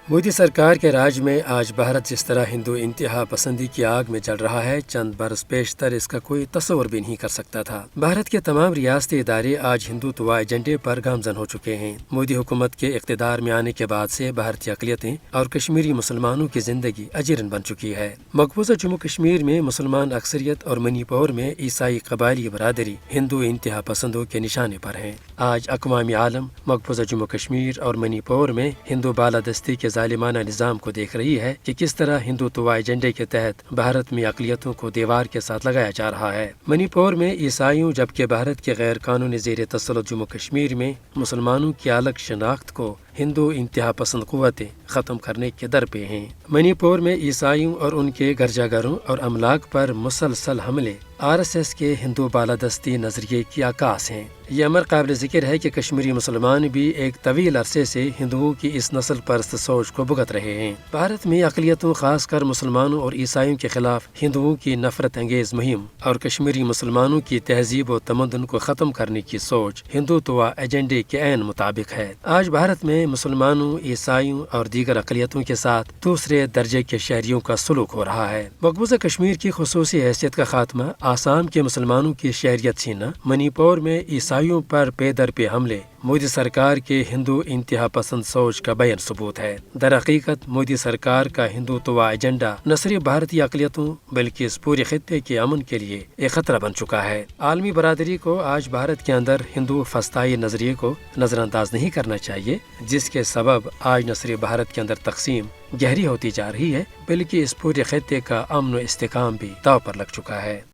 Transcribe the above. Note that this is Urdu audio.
مودی سرکار کے راج میں آج بھارت جس طرح ہندو انتہا پسندی کی آگ میں جل رہا ہے، چند برس پیشتر اس کا کوئی تصور بھی نہیں کر سکتا تھا۔ بھارت کے تمام ریاستی ادارے آج ہندوتوا ایجنڈے پر گامزن ہو چکے ہیں۔ مودی حکومت کے اقتدار میں آنے کے بعد سے بھارتی اقلیتیں اور کشمیری مسلمانوں کی زندگی اجیرن بن چکی ہے۔ مقبوضہ جموں کشمیر میں مسلمان اکثریت اور منی پور میں عیسائی قبائلی برادری ہندو انتہا پسندوں کے نشانے پر ہیں۔ آج اقوام عالم مقبوضہ جموں کشمیر اور منی پور میں ہندو بالادستی کے ظالمانہ نظام کو دیکھ رہی ہے کہ کس طرح ہندوتوا ایجنڈے کے تحت بھارت میں اقلیتوں کو دیوار کے ساتھ لگایا جا رہا ہے۔ منی پور میں عیسائیوں جبکہ بھارت کے غیر قانونی زیر تسلط جموں کشمیر میں مسلمانوں کی الگ شناخت کو ہندو انتہا پسند قوتیں ختم کرنے کے در پہ ہیں۔ منی پور میں عیسائیوں اور ان کے گرجا گھروں اور املاک پر مسلسل حملے RSS کے ہندو بالادستی نظریے کی عکاس ہیں۔ یہ امر قابل ذکر ہے کہ کشمیری مسلمان بھی ایک طویل عرصے سے ہندوؤں کی اس نسل پرست سوچ کو بھگت رہے ہیں۔ بھارت میں اقلیتوں خاص کر مسلمانوں اور عیسائیوں کے خلاف ہندوؤں کی نفرت انگیز مہم اور کشمیری مسلمانوں کی تہذیب و تمدن کو ختم کرنے کی سوچ ہندوتوا ایجنڈے کے عین مطابق ہے۔ آج بھارت میں مسلمانوں، عیسائیوں اور دیگر اقلیتوں کے ساتھ دوسرے درجے کے شہریوں کا سلوک ہو رہا ہے۔ مقبوضہ کشمیر کی خصوصی حیثیت کا خاتمہ، آسام کے مسلمانوں کی شہریت چھیننا، منی پور میں عیسائیوں پر پے در پے حملے مودی سرکار کے ہندو انتہا پسند سوچ کا بیان ثبوت ہے۔ در حقیقت مودی سرکار کا ہندوتوا ایجنڈا نہ صرف بھارتی اقلیتوں بلکہ اس پورے خطے کے امن کے لیے ایک خطرہ بن چکا ہے۔ عالمی برادری کو آج بھارت کے اندر ہندو فسطائی نظریے کو نظر انداز نہیں کرنا چاہیے، جس کے سبب آج نہ صرف بھارت کے اندر تقسیم گہری ہوتی جا رہی ہے بلکہ اس پورے خطے کا امن و استحکام بھی داؤ پر لگ چکا ہے۔